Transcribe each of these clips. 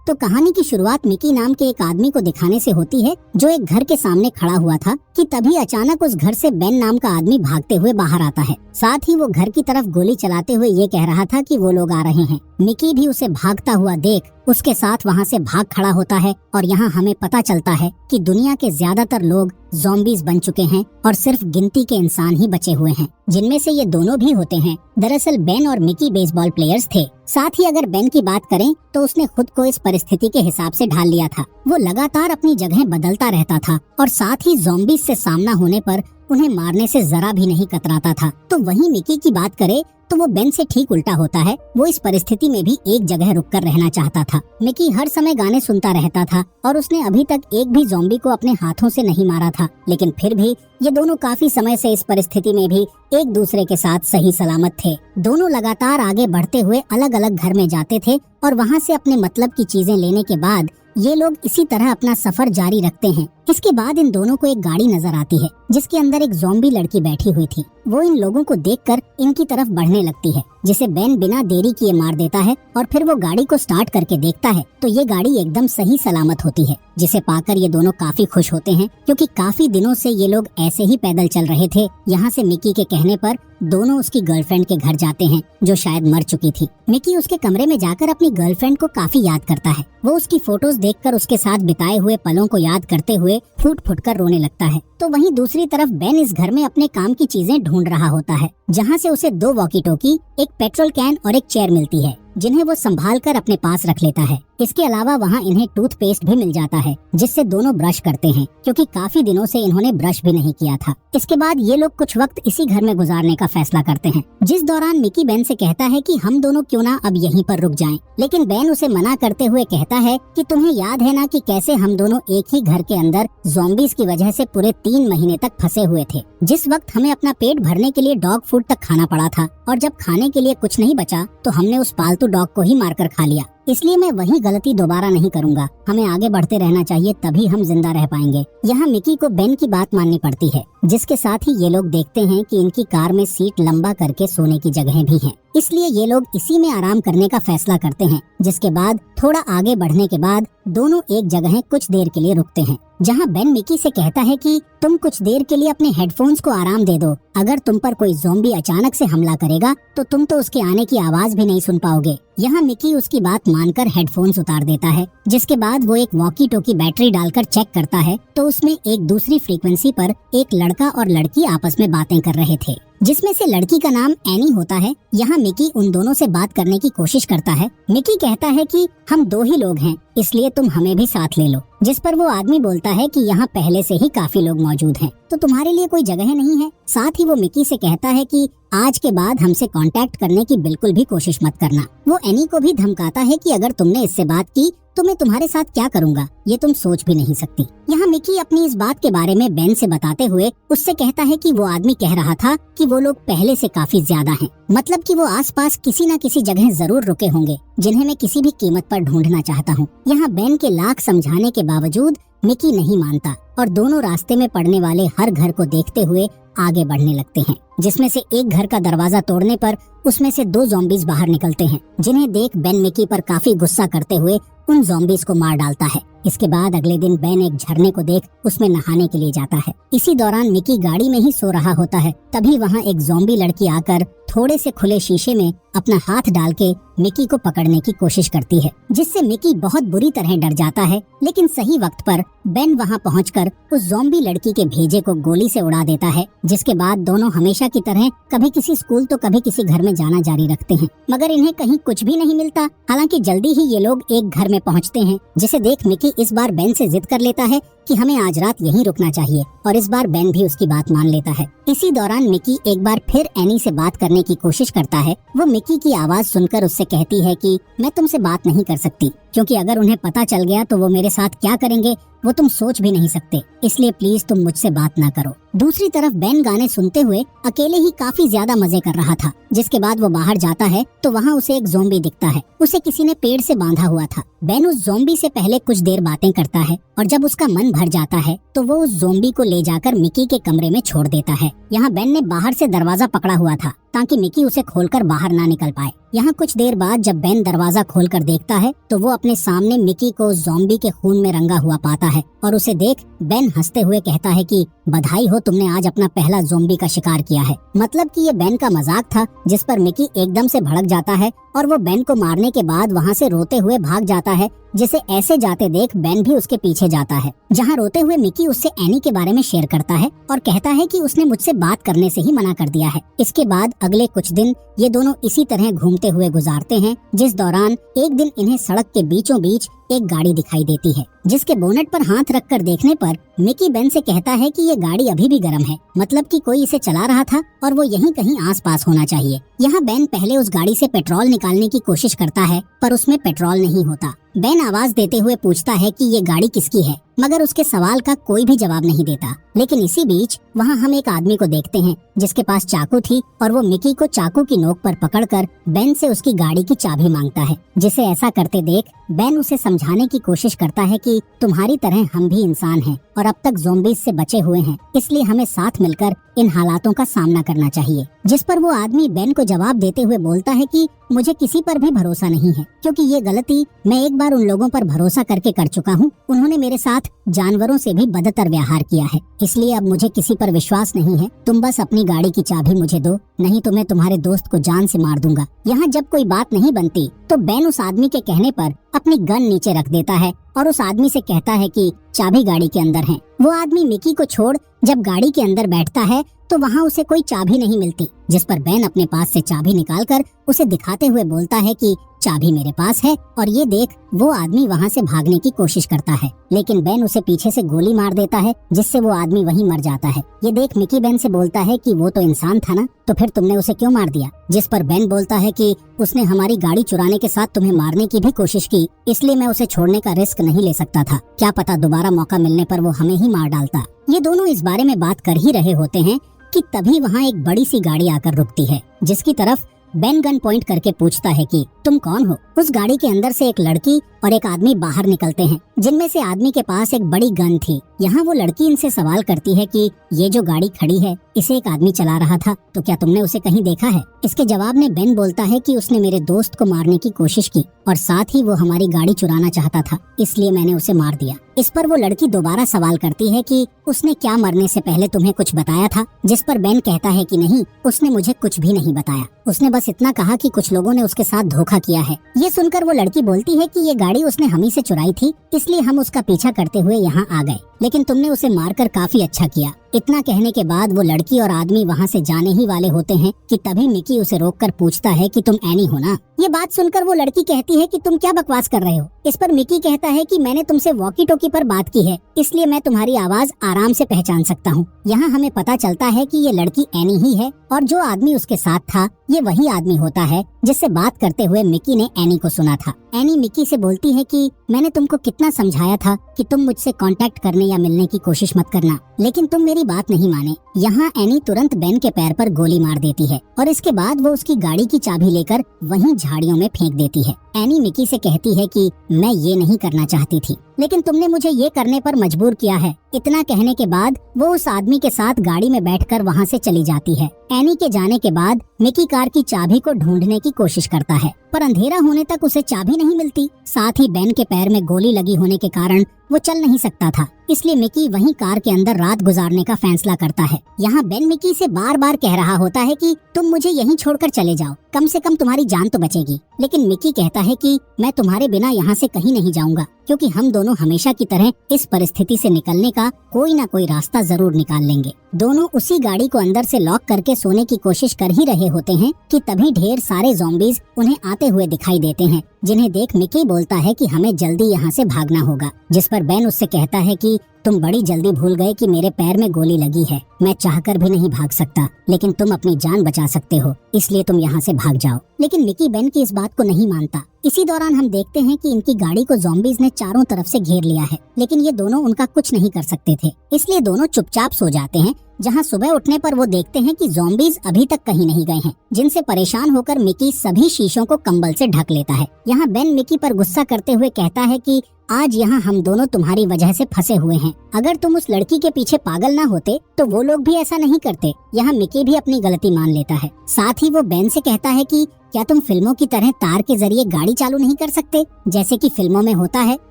तो कहानी की शुरुआत मिकी नाम के एक आदमी को दिखाने से होती है जो एक घर के सामने खड़ा हुआ था कि तभी अचानक उस घर से बेन नाम का आदमी भागते हुए बाहर आता है। साथ ही वो घर की तरफ गोली चलाते हुए ये कह रहा था कि वो लोग आ रहे हैं। मिकी भी उसे भागता हुआ देख उसके साथ वहाँ से भाग खड़ा होता है और यहाँ हमें पता चलता है कि दुनिया के ज्यादातर लोग ज़ॉम्बीज़ बन चुके हैं और सिर्फ गिनती के इंसान ही बचे हुए हैं, जिनमें से ये दोनों भी होते हैं। दरअसल बेन और मिकी बेसबॉल प्लेयर्स थे। साथ ही अगर बेन की बात करें तो उसने खुद को इस परिस्थिति के हिसाब से ढाल लिया था। वो लगातार अपनी जगह बदलता रहता था और साथ ही ज़ॉम्बीज़ से सामना होने पर उन्हें मारने से जरा भी नहीं कतराता था। तो वहीं मिकी की बात करें तो वो बेन से ठीक उल्टा होता है। वो इस परिस्थिति में भी एक जगह रुककर रहना चाहता था। मिकी हर समय गाने सुनता रहता था और उसने अभी तक एक भी ज़ॉम्बी को अपने हाथों से नहीं मारा था, लेकिन फिर भी ये दोनों काफी समय से इस परिस्थिति में भी एक दूसरे के साथ सही सलामत थे। दोनों लगातार आगे बढ़ते हुए अलग अलग घर में जाते थे और वहाँ से अपने मतलब की चीजें लेने के बाद ये लोग इसी तरह अपना सफर जारी रखते हैं। इसके बाद इन दोनों को एक गाड़ी नजर आती है जिसके अंदर एक ज़ॉम्बी लड़की बैठी हुई थी। वो इन लोगों को देखकर इनकी तरफ बढ़ने लगती है, जिसे बेन बिना देरी किए मार देता है और फिर वो गाड़ी को स्टार्ट करके देखता है तो ये गाड़ी एकदम सही सलामत होती है, जिसे पाकर ये दोनों काफी खुश होते हैं क्योंकि काफी दिनों से ये लोग ऐसे ही पैदल चल रहे थे। यहाँ से मिकी के कहने पर दोनों उसकी गर्लफ्रेंड के घर जाते हैं जो शायद मर चुकी थी। मिकी उसके कमरे में जाकर अपनी गर्लफ्रेंड को काफी याद करता है। वो उसकी फोटोज देखकर उसके साथ बिताए हुए पलों को याद करते हुए फूट फूट कर रोने लगता है। तो वहीं दूसरी तरफ बेन इस घर में अपने काम की चीजें ढूंढ रहा होता है, जहाँ से उसे 2 वॉकी टॉकी, एक पेट्रोल कैन और एक चेयर मिलती है, जिन्हें वो संभाल कर अपने पास रख लेता है। इसके अलावा वहाँ इन्हें टूथपेस्ट भी मिल जाता है जिससे दोनों ब्रश करते हैं, क्योंकि काफी दिनों से इन्होंने ब्रश भी नहीं किया था। इसके बाद ये लोग कुछ वक्त इसी घर में गुजारने का फैसला करते हैं, जिस दौरान मिकी बेन से कहता है कि हम दोनों क्यों ना अब यहीं पर रुक जाएं। लेकिन बेन उसे मना करते हुए कहता है कि तुम्हें याद है ना कि कैसे हम दोनों एक ही घर के अंदर ज़ॉम्बीज़ की वजह से पूरे 3 महीने तक फंसे हुए थे, जिस वक्त हमें अपना पेट भरने के लिए डॉग फूड तक खाना पड़ा था और जब खाने के लिए कुछ नहीं बचा तो हमने उस पालतू डॉग को ही मारकर खा लिया। इसलिए मैं वही गलती दोबारा नहीं करूंगा। हमें आगे बढ़ते रहना चाहिए, तभी हम जिंदा रह पाएंगे। यहाँ मिकी को बेन की बात माननी पड़ती है, जिसके साथ ही ये लोग देखते हैं कि इनकी कार में सीट लंबा करके सोने की जगह भी है। इसलिए ये लोग इसी में आराम करने का फैसला करते हैं। जिसके बाद थोड़ा आगे बढ़ने के बाद दोनों एक जगह कुछ देर के लिए रुकते हैं, जहाँ बेन मिकी से कहता है कि तुम कुछ देर के लिए अपने हेडफोन्स को आराम दे दो। अगर तुम पर कोई ज़ॉम्बी अचानक से हमला करेगा तो तुम तो उसके आने की आवाज भी नहीं सुन पाओगे। यहाँ मिकी उसकी बात मानकर हेडफोन्स उतार देता है। जिसके बाद वो एक वॉकी टॉकी बैटरी डालकर चेक करता है तो उसमें एक दूसरी फ्रीक्वेंसी पर एक लड़का और लड़की आपस में बातें कर रहे थे, जिसमें से लड़की का नाम एनी होता है। यहाँ मिकी उन दोनों से बात करने की कोशिश करता है। मिकी कहता है कि हम 2 ही लोग हैं, इसलिए तुम हमें भी साथ ले लो। जिस पर वो आदमी बोलता है कि यहाँ पहले से ही काफी लोग मौजूद हैं, तो तुम्हारे लिए कोई जगह नहीं है। साथ ही वो मिकी से कहता है कि आज के बाद हमसे कांटेक्ट करने की बिल्कुल भी कोशिश मत करना। वो एनी को भी धमकाता है कि अगर तुमने इससे बात की तो मैं तुम्हारे साथ क्या करूँगा, ये तुम सोच भी नहीं सकती। यहाँ मिकी अपनी इस बात के बारे में बेन से बताते हुए उससे कहता है कि वो आदमी कह रहा था कि वो लोग पहले से काफी ज्यादा हैं, मतलब कि वो आसपास किसी न किसी जगह जरूर रुके होंगे, जिन्हें मैं किसी भी कीमत पर ढूंढना चाहता हूँ। यहाँ बेन के लाख समझाने के बावजूद मिकी नहीं मानता और दोनों रास्ते में पड़ने वाले हर घर को देखते हुए आगे बढ़ने लगते हैं, जिसमें से एक घर का दरवाजा तोड़ने पर उसमें से 2 ज़ॉम्बीज़ बाहर निकलते हैं, जिन्हें देख बेन मिकी पर काफी गुस्सा करते हुए उन ज़ॉम्बीज़ को मार डालता है। इसके बाद अगले दिन बेन एक झरने को देख उसमें नहाने के लिए जाता है। इसी दौरान मिकी गाड़ी में ही सो रहा होता है। तभी वहाँ एक ज़ॉम्बी लड़की आकर थोड़े से खुले शीशे में अपना हाथ डाल के मिकी को पकड़ने की कोशिश करती है, जिससे मिकी बहुत बुरी तरह डर जाता है। लेकिन सही वक्त पर बेन वहाँ पहुंचकर उस ज़ॉम्बी लड़की के भेजे को गोली से उड़ा देता है। जिसके बाद दोनों हमेशा की तरह कभी किसी स्कूल तो कभी किसी घर में जाना जारी रखते हैं, मगर इन्हें कहीं कुछ भी नहीं मिलता। हालांकि जल्दी ही ये लोग एक घर में पहुंचते हैं, जिसे देख मिकी इस बार बेन से जिद कर लेता है कि हमें आज रात यहीं रुकना चाहिए, और इस बार बेन भी उसकी बात मान लेता है। इसी दौरान मिकी एक बार फिर एनी से बात करने की कोशिश करता है। वो मिकी की आवाज सुनकर उससे कहती है कि मैं तुमसे बात नहीं कर सकती, क्योंकि अगर उन्हें पता चल गया तो वो मेरे साथ क्या करेंगे वो तुम सोच भी नहीं सकते, इसलिए प्लीज तुम मुझसे बात ना करो। दूसरी तरफ बेन गाने सुनते हुए अकेले ही काफी ज्यादा मजे कर रहा था। जिसके बाद वो बाहर जाता है तो वहाँ उसे एक ज़ॉम्बी दिखता है। उसे किसी ने पेड़ से बांधा हुआ था। बेन उस ज़ॉम्बी से पहले कुछ देर बातें करता है और जब उसका मन भर जाता है तो वो उस ज़ॉम्बी को ले जाकर मिकी के कमरे में छोड़ देता है। यहाँ बेन ने बाहर से दरवाजा पकड़ा हुआ था ताकि मिकी उसे खोलकर बाहर ना निकल पाए। यहाँ कुछ देर बाद जब बेन दरवाजा खोलकर देखता है तो वो अपने सामने मिकी को ज़ॉम्बी के खून में रंगा हुआ पाता है और उसे देख बेन हंसते हुए कहता है कि बधाई हो, तुमने आज अपना पहला ज़ॉम्बी का शिकार किया है। मतलब कि ये बेन का मजाक था, जिस पर मिकी एकदम से भड़क जाता है और वो बेन को मारने के बाद वहाँ से रोते हुए भाग जाता है, जिसे ऐसे जाते देख बेन भी उसके पीछे जाता है। जहाँ रोते हुए मिकी उससे एनी के बारे में शेयर करता है और कहता है कि उसने मुझसे बात करने से ही मना कर दिया है। इसके बाद अगले कुछ दिन ये दोनों इसी तरह घूमते हुए गुजारते हैं, जिस दौरान एक दिन इन्हें सड़क के बीचों बीच एक गाड़ी दिखाई देती है, जिसके बोनट पर हाथ रखकर देखने पर मिकी बेन से कहता है कि ये गाड़ी अभी भी गर्म है, मतलब कि कोई इसे चला रहा था और वो यहीं कहीं आसपास होना चाहिए। यहाँ बेन पहले उस गाड़ी से पेट्रोल निकालने की कोशिश करता है पर उसमें पेट्रोल नहीं होता। बेन आवाज देते हुए पूछता है कि ये गाड़ी किसकी है, मगर उसके सवाल का कोई भी जवाब नहीं देता। लेकिन इसी बीच वहाँ हम एक आदमी को देखते हैं जिसके पास चाकू थी और वो मिकी को चाकू की नोक पर पकड़कर बेन से उसकी गाड़ी की चाबी मांगता है, जिसे ऐसा करते देख बेन उसे समझाने की कोशिश करता है कि तुम्हारी तरह हम भी इंसान हैं और अब तक ज़ॉम्बीज़ से बचे हुए हैं, इसलिए हमें साथ मिलकर इन हालातों का सामना करना चाहिए। जिस पर वो आदमी बेन को जवाब देते हुए बोलता है कि मुझे किसी पर भी भरोसा नहीं है, क्योंकि ये गलती मैं एक बार उन लोगों पर भरोसा करके कर चुका हूँ। उन्होंने मेरे साथ जानवरों से भी बदतर व्यवहार किया है, इसलिए अब मुझे किसी पर विश्वास नहीं है। तुम बस अपनी गाड़ी की चाबी मुझे दो, नहीं तो मैं तुम्हारे दोस्त को जान से मार दूंगा। यहाँ जब कोई बात नहीं बनती तो बेन उस आदमी के कहने पर अपनी गन नीचे रख देता है और उस आदमी से कहता है कि चाबी गाड़ी के अंदर है। वो आदमी मिकी को छोड़ जब गाड़ी के अंदर बैठता है तो वहाँ उसे कोई चाबी नहीं मिलती, जिस पर बेन अपने पास से चाबी निकालकर उसे दिखाते हुए बोलता है कि चाबी मेरे पास है। और ये देख वो आदमी वहाँ से भागने की कोशिश करता है, लेकिन बेन उसे पीछे से गोली मार देता है, जिससे वो आदमी वहीं मर जाता है। ये देख मिकी बेन से बोलता है कि वो तो इंसान था ना, तो फिर तुमने उसे क्यों मार दिया? जिस पर बेन बोलता है कि उसने हमारी गाड़ी चुराने के साथ तुम्हें मारने की भी कोशिश की, इसलिए मैं उसे छोड़ने का रिस्क नहीं ले सकता था। क्या पता दोबारा मौका मिलने पर वो हमें ही मार डालता। ये दोनों इस बारे में बात कर ही रहे होते हैं कि तभी वहाँ एक बड़ी सी गाड़ी आकर रुकती है, जिसकी तरफ बेन गन पॉइंट करके पूछता है कि तुम कौन हो? उस गाड़ी के अंदर से एक लड़की और एक आदमी बाहर निकलते हैं, जिनमें से आदमी के पास एक बड़ी गन थी। यहाँ वो लड़की इनसे सवाल करती है कि ये जो गाड़ी खड़ी है इसे एक आदमी चला रहा था, तो क्या तुमने उसे कहीं देखा है? इसके जवाब में बेन बोलता है कि उसने मेरे दोस्त को मारने की कोशिश की और साथ ही वो हमारी गाड़ी चुराना चाहता था, इसलिए मैंने उसे मार दिया। इस पर वो लड़की दोबारा सवाल करती है कि उसने क्या मरने से पहले तुम्हें कुछ बताया था? जिस पर बेन कहता है कि नहीं, उसने मुझे कुछ भी नहीं बताया, उसने बस इतना कहा कि कुछ लोगों ने उसके साथ धोखा किया है। ये सुनकर वो लड़की बोलती है कि ये गाड़ी उसने हम ही से चुराई थी, इसलिए हम उसका पीछा करते हुए यहाँ आ गए, लेकिन तुमने उसे मारकर काफी अच्छा किया। इतना कहने के बाद वो लड़की और आदमी वहाँ से जाने ही वाले होते हैं कि तभी मिकी उसे रोककर पूछता है कि तुम एनी हो ना? ये बात सुनकर वो लड़की कहती है कि तुम क्या बकवास कर रहे हो? इस पर मिकी कहता है कि मैंने तुमसे वॉकी टॉकी पर बात की है, इसलिए मैं तुम्हारी आवाज आराम से पहचान सकता हूँ। यहाँ हमें पता चलता है कि ये लड़की एनी ही है और जो आदमी उसके साथ था ये वही आदमी होता है जिससे बात करते हुए मिकी ने एनी को सुना था। एनी मिकी से बोलती है कि मैंने तुमको कितना समझाया था कि तुम मुझसे कांटेक्ट करने या मिलने की कोशिश मत करना, लेकिन तुम मेरी बात नहीं माने। यहाँ एनी तुरंत बेन के पैर पर गोली मार देती है और इसके बाद वो उसकी गाड़ी की चाबी लेकर वहीं झाड़ियों में फेंक देती है। एनी मिकी से कहती है कि मैं ये नहीं करना चाहती थी, लेकिन तुमने मुझे ये करने पर मजबूर किया है। इतना कहने के बाद वो उस आदमी के साथ गाड़ी में बैठकर वहाँ से चली जाती है। एनी के जाने के बाद मिकी कार की चाबी को ढूंढने की कोशिश करता है, पर अंधेरा होने तक उसे चाबी नहीं मिलती। साथ ही बेन के पैर में गोली लगी होने के कारण वो चल नहीं सकता था, इसलिए मिकी वहीं कार के अंदर रात गुजारने का फैसला करता है। यहाँ बेन मिकी से बार बार कह रहा होता है कि तुम मुझे यहीं छोड़कर चले जाओ, कम से कम तुम्हारी जान तो बचेगी। लेकिन मिकी कहता है कि मैं तुम्हारे बिना यहाँ से कहीं नहीं जाऊंगा, क्योंकि हम दोनों हमेशा की तरह इस परिस्थिति से निकलने का कोई ना कोई रास्ता जरूर निकाल लेंगे। दोनों उसी गाड़ी को अंदर से लॉक करके सोने की कोशिश कर ही रहे होते हैं कि तभी ढेर सारे ज़ॉम्बीज उन्हें आते हुए दिखाई देते हैं, जिन्हें देख मिकी बोलता है कि हमें जल्दी यहाँ से भागना होगा। जिस पर बेन उससे कहता है कि तुम बड़ी जल्दी भूल गए कि मेरे पैर में गोली लगी है, मैं चाहकर भी नहीं भाग सकता, लेकिन तुम अपनी जान बचा सकते हो, इसलिए तुम यहाँ से भाग जाओ। लेकिन मिकी बेन की इस बात को नहीं मानता। इसी दौरान हम देखते हैं कि इनकी गाड़ी को ज़ॉम्बीज ने चारों तरफ से घेर लिया है, लेकिन ये दोनों उनका कुछ नहीं कर सकते थे, इसलिए दोनों चुपचाप सो जाते हैं। जहाँ सुबह उठने पर वो देखते हैं कि ज़ॉम्बीज अभी तक कहीं नहीं गए हैं, जिनसे परेशान होकर मिकी सभी शीशों को कंबल से ढक लेता है। यहाँ बेन मिकी पर गुस्सा करते हुए कहता है कि आज यहाँ हम दोनों तुम्हारी वजह से फंसे हुए हैं। अगर तुम उस लड़की के पीछे पागल ना होते तो वो लोग भी ऐसा नहीं करते। यहाँ मिकी भी अपनी गलती मान लेता है। साथ ही वो बेन से कहता है कि क्या तुम फिल्मों की तरह तार के जरिए गाड़ी चालू नहीं कर सकते जैसे कि फिल्मों में होता है।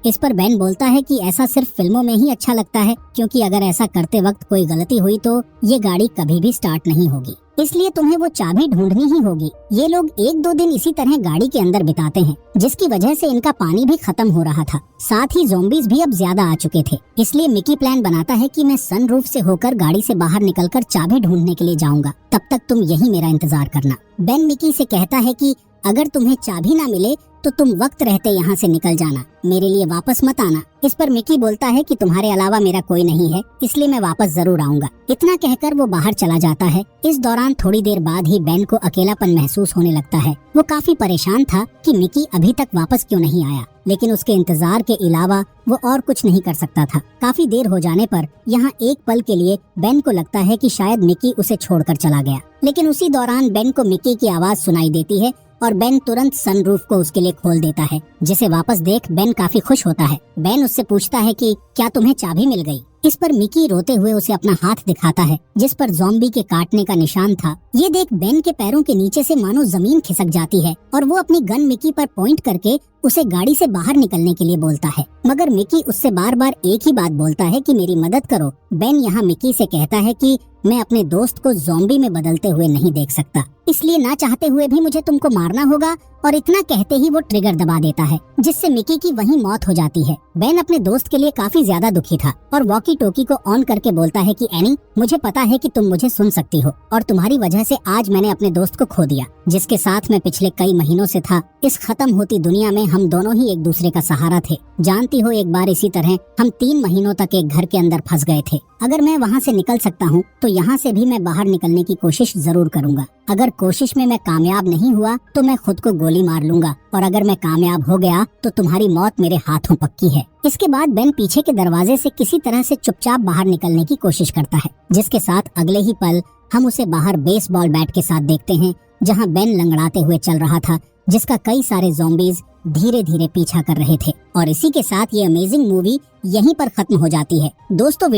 इस पर बेन बोलता है कि ऐसा सिर्फ फिल्मों में ही अच्छा लगता है, क्योंकि अगर ऐसा करते वक्त कोई गलती हुई तो ये गाड़ी कभी भी स्टार्ट नहीं होगी, इसलिए तुम्हें वो चाबी ढूंढनी ही होगी। ये लोग 1-2 दिन इसी तरह गाड़ी के अंदर बिताते हैं, जिसकी वजह से इनका पानी भी खत्म हो रहा था। साथ ही ज़ॉम्बीज़ भी अब ज्यादा आ चुके थे। इसलिए मिकी प्लान बनाता है कि मैं सनरूफ से होकर गाड़ी से बाहर निकलकर चाबी ढूंढने के लिए जाऊंगा, तब तक तुम यही मेरा इंतजार करना। बेन मिकी से कहता है कि अगर तुम्हें चाबी ना मिले तो तुम वक्त रहते यहाँ से निकल जाना, मेरे लिए वापस मत आना। इस पर मिकी बोलता है कि तुम्हारे अलावा मेरा कोई नहीं है, इसलिए मैं वापस जरूर आऊंगा। इतना कहकर वो बाहर चला जाता है। इस दौरान थोड़ी देर बाद ही बेन को अकेलापन महसूस होने लगता है। वो काफी परेशान था कि मिकी अभी तक वापस क्यों नहीं आया, लेकिन उसके इंतजार के अलावा वो और कुछ नहीं कर सकता था। काफी देर हो जाने पर यहाँ एक पल के लिए बेन को लगता है कि शायद मिकी उसे छोड़कर चला गया, लेकिन उसी दौरान बेन को मिकी की आवाज सुनाई देती है और बेन तुरंत सनरूफ को उसके लिए खोल देता है, जिसे वापस देख बेन काफी खुश होता है। बेन उससे पूछता है कि क्या तुम्हें चाबी मिल गई। इस पर मिकी रोते हुए उसे अपना हाथ दिखाता है, जिस पर ज़ॉम्बी के काटने का निशान था। ये देख बेन के पैरों के नीचे से मानो जमीन खिसक जाती है और वो अपनी गन मिकी पर पॉइंट करके उसे गाड़ी से बाहर निकलने के लिए बोलता है, मगर मिकी उससे बार बार एक ही बात बोलता है कि मेरी मदद करो। बेन यहाँ मिकी से कहता है कि मैं अपने दोस्त को ज़ॉम्बी में बदलते हुए नहीं देख सकता, इसलिए ना चाहते हुए भी मुझे तुमको मारना होगा। और इतना कहते ही वो ट्रिगर दबा देता है, जिससे मिकी की वहीं मौत हो जाती है। बेन अपने दोस्त के लिए काफी ज्यादा दुखी था और वॉकी टोकी को ऑन करके बोलता है कि एनी, मुझे पता है कि तुम मुझे सुन सकती हो और तुम्हारी वजह से आज मैंने अपने दोस्त को खो दिया, जिसके साथ मैं पिछले कई महीनों से था। इस खत्म होती दुनिया में हम दोनों ही एक दूसरे का सहारा थे। जानती हो, एक बार इसी तरह हम 3 महीनों तक एक घर के अंदर फंस गए थे। अगर मैं वहाँ से निकल सकता हूँ तो यहाँ से भी मैं बाहर निकलने की कोशिश जरूर करूँगा। अगर कोशिश में मैं कामयाब नहीं हुआ तो मैं खुद को गोली मार लूंगा, और अगर मैं कामयाब हो गया तो तुम्हारी मौत मेरे हाथों पक्की है। इसके बाद बेन पीछे के दरवाजे से किसी तरह से चुपचाप बाहर निकलने की कोशिश करता है, जिसके साथ अगले ही पल हम उसे बाहर बेसबॉल बैट के साथ देखते हैं, जहाँ बेन लंगड़ाते हुए चल रहा था, जिसका कई सारे ज़ॉम्बीज धीरे धीरे पीछा कर रहे थे। और इसी के साथ ये अमेजिंग मूवी यहीं पर खत्म हो जाती है। दोस्तों